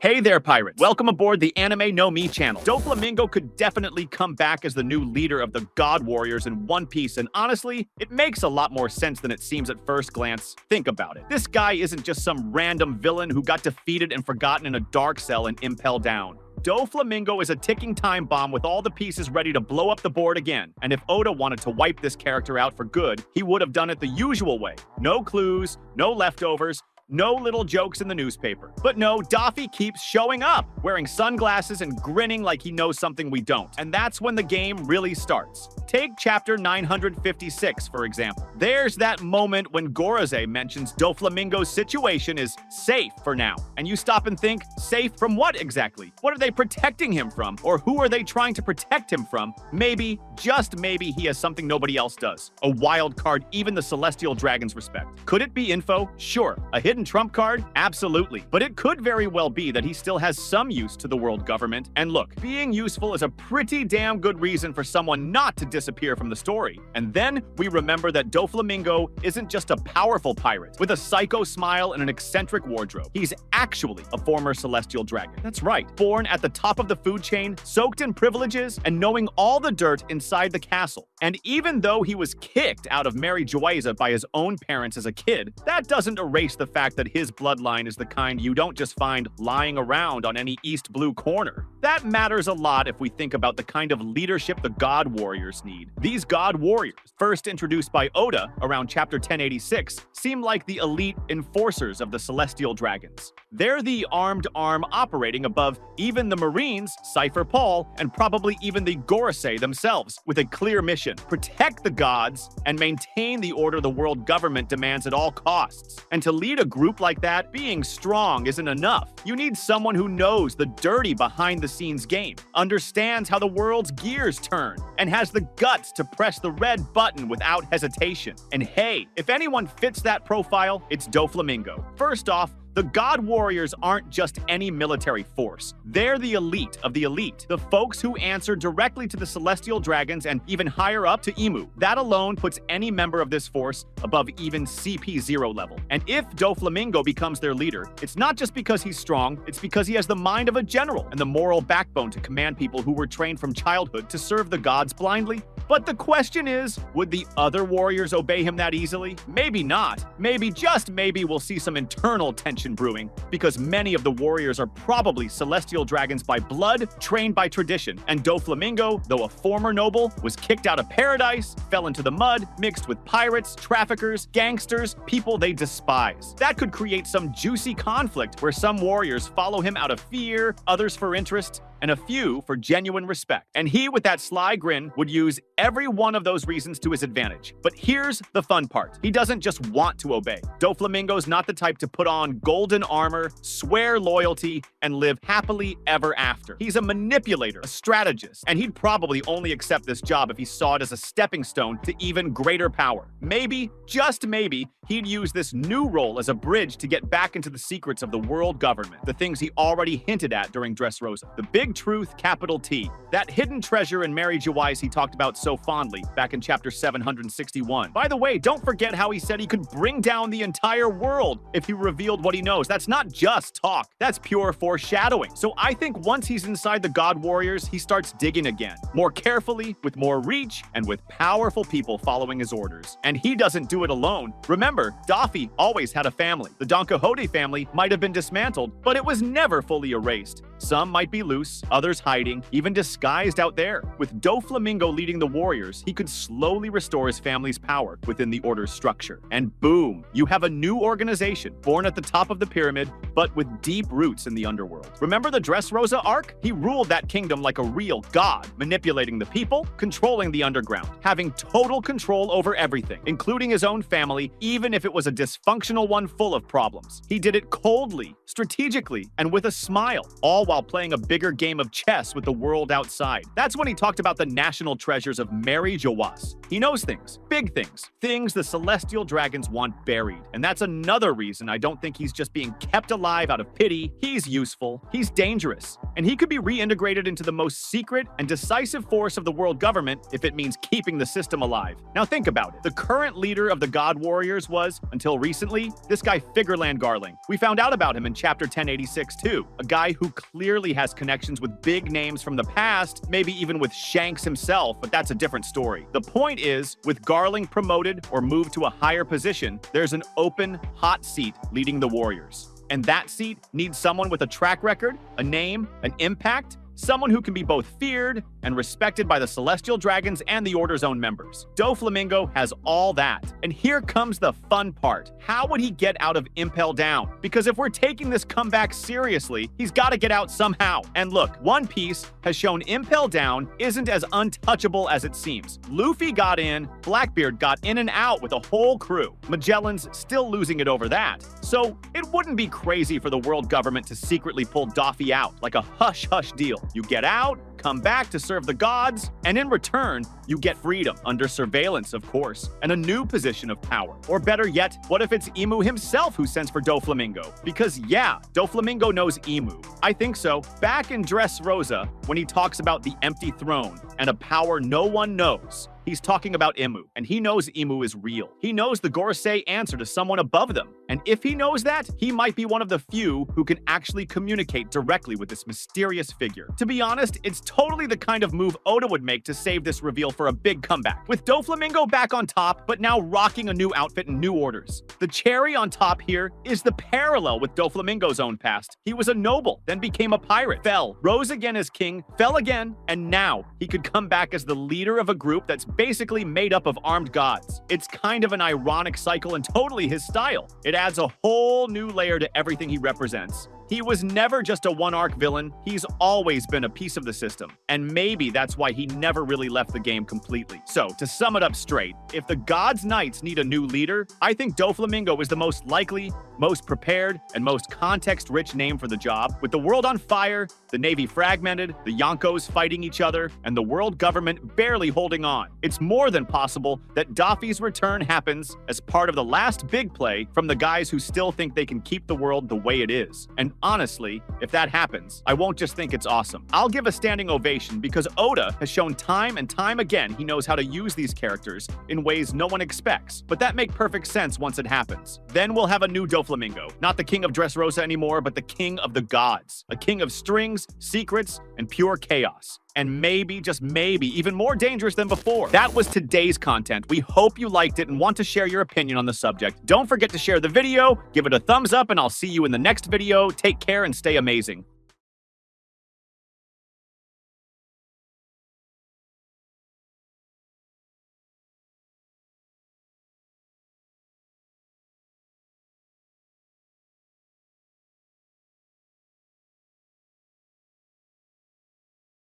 Hey there, pirates! Welcome aboard the Anime No Me channel. Doflamingo could definitely come back as the new leader of the God Warriors in One Piece, and honestly, it makes a lot more sense than it seems at first glance. Think about it. This guy isn't just some random villain who got defeated and forgotten in a dark cell and impelled down. Doflamingo is a ticking time bomb with all the pieces ready to blow up the board again. And if Oda wanted to wipe this character out for good, he would have done it the usual way. No clues, no leftovers, no little jokes in the newspaper. But no, Doffy keeps showing up, wearing sunglasses and grinning like he knows something we don't. And that's when the game really starts. Take chapter 956, for example. There's that moment when Gorosei mentions Doflamingo's situation is safe for now. And you stop and think, safe from what exactly? What are they protecting him from? Or who are they trying to protect him from? Maybe, just maybe, he has something nobody else does. A wild card even the Celestial Dragons respect. Could it be info? Sure. A hidden trump card? Absolutely. But it could very well be that he still has some use to the world government. And look, being useful is a pretty damn good reason for someone not to disappear from the story. And then we remember that Doflamingo isn't just a powerful pirate with a psycho smile and an eccentric wardrobe. He's actually a former Celestial Dragon. That's right. Born at the top of the food chain, soaked in privileges, and knowing all the dirt inside the castle. And even though he was kicked out of Mary Joaiza by his own parents as a kid, that doesn't erase the fact that his bloodline is the kind you don't just find lying around on any East Blue corner. That matters a lot if we think about the kind of leadership the God Warriors need. These God Warriors, first introduced by Oda around chapter 1086, seem like the elite enforcers of the Celestial Dragons. They're the armed arm operating above even the Marines, Cypher Paul, and probably even the Gorosei themselves, with a clear mission: protect the gods and maintain the order the world government demands at all costs. And to lead a group like that, being strong isn't enough. You need someone who knows the dirty behind-the-scenes game, understands how the world's gears turn, and has the guts to press the red button without hesitation. And hey, if anyone fits that profile, it's Doflamingo. First off, the God Warriors aren't just any military force. They're the elite of the elite. The folks who answer directly to the Celestial Dragons and even higher up to Imu. That alone puts any member of this force above even CP0 level. And if Doflamingo becomes their leader, it's not just because he's strong, it's because he has the mind of a general and the moral backbone to command people who were trained from childhood to serve the gods blindly. But the question is, would the other warriors obey him that easily? Maybe not. Maybe, just maybe, we'll see some internal tension brewing, because many of the warriors are probably Celestial Dragons by blood, trained by tradition, and Doflamingo, though a former noble, was kicked out of paradise, fell into the mud, mixed with pirates, traffickers, gangsters, people they despise. That could create some juicy conflict where some warriors follow him out of fear, others for interest, and a few for genuine respect. And he, with that sly grin, would use every one of those reasons to his advantage. But here's the fun part. He doesn't just want to obey. Doflamingo's not the type to put on golden armor, swear loyalty, and live happily ever after. He's a manipulator, a strategist, and he'd probably only accept this job if he saw it as a stepping stone to even greater power. Maybe, just maybe, he'd use this new role as a bridge to get back into the secrets of the world government, the things he already hinted at during Dressrosa. The big truth, capital T. That hidden treasure in Mary Joaiza he talked about so fondly back in chapter 761. By the way, don't forget how he said he could bring down the entire world if he revealed what he knows. That's not just talk. That's pure foreshadowing. So I think once he's inside the God Warriors, he starts digging again. More carefully, with more reach, and with powerful people following his orders. And he doesn't do it alone. Remember, Doffy always had a family. The Don Quixote family might have been dismantled, but it was never fully erased. Some might be loose, others hiding, even disguised out there. With Doflamingo leading the warriors, he could slowly restore his family's power within the order's structure. And boom, you have a new organization, born at the top of the pyramid, but with deep roots in the underworld. Remember the Dressrosa arc? He ruled that kingdom like a real god, manipulating the people, controlling the underground, having total control over everything, including his own family, even if it was a dysfunctional one full of problems. He did it coldly, strategically, and with a smile, all while playing a bigger game of chess with the world outside. That's when he talked about the national treasures of Mary Joaiza. He knows things, big things, things the Celestial Dragons want buried. And that's another reason I don't think he's just being kept alive out of pity. He's useful, he's dangerous, and he could be reintegrated into the most secret and decisive force of the world government if it means keeping the system alive. Now think about it. The current leader of the God Warriors was, until recently, this guy Figureland Garling. We found out about him in chapter 1086 too, a guy who clearly has connections with big names from the past, maybe even with Shanks himself, but that's a different story. The point is, with Garling promoted or moved to a higher position, there's an open, hot seat leading the Warriors. And that seat needs someone with a track record, a name, an impact, someone who can be both feared and respected by the Celestial Dragons and the Order's own members. Doflamingo has all that. And here comes the fun part. How would he get out of Impel Down? Because if we're taking this comeback seriously, he's got to get out somehow. And look, One Piece has shown Impel Down isn't as untouchable as it seems. Luffy got in, Blackbeard got in and out with a whole crew. Magellan's still losing it over that. So it wouldn't be crazy for the world government to secretly pull Doffy out, like a hush-hush deal. You get out, come back to serve the gods, and in return, you get freedom, under surveillance, of course, and a new position of power. Or better yet, what if it's Imu himself who sends for Doflamingo? Because yeah, Doflamingo knows Imu. I think so. Back in Dressrosa, when he talks about the empty throne and a power no one knows, he's talking about Imu, and he knows Imu is real. He knows the Gorosei answer to someone above them. And if he knows that, he might be one of the few who can actually communicate directly with this mysterious figure. To be honest, it's totally the kind of move Oda would make to save this reveal for a big comeback. With Doflamingo back on top, but now rocking a new outfit and new orders. The cherry on top here is the parallel with Doflamingo's own past. He was a noble, then became a pirate, fell, rose again as king, fell again, and now he could come back as the leader of a group that's basically made up of armed gods. It's kind of an ironic cycle and totally his style. It adds a whole new layer to everything he represents. He was never just a one-arc villain, he's always been a piece of the system. And maybe that's why he never really left the game completely. So, to sum it up straight, if the Gods Knights need a new leader, I think Doflamingo is the most likely, most prepared, and most context-rich name for the job. With the world on fire, the Navy fragmented, the Yonkos fighting each other, and the world government barely holding on, it's more than possible that Doffy's return happens as part of the last big play from the guys who still think they can keep the world the way it is. And honestly, if that happens, I won't just think it's awesome. I'll give a standing ovation because Oda has shown time and time again he knows how to use these characters in ways no one expects. But that makes perfect sense once it happens. Then we'll have a new Doflamingo. Not the king of Dressrosa anymore, but the king of the gods. A king of strings, secrets, and pure chaos. And maybe, just maybe, even more dangerous than before. That was today's content. We hope you liked it and want to share your opinion on the subject. Don't forget to share the video, give it a thumbs up, and I'll see you in the next video. Take care and stay amazing.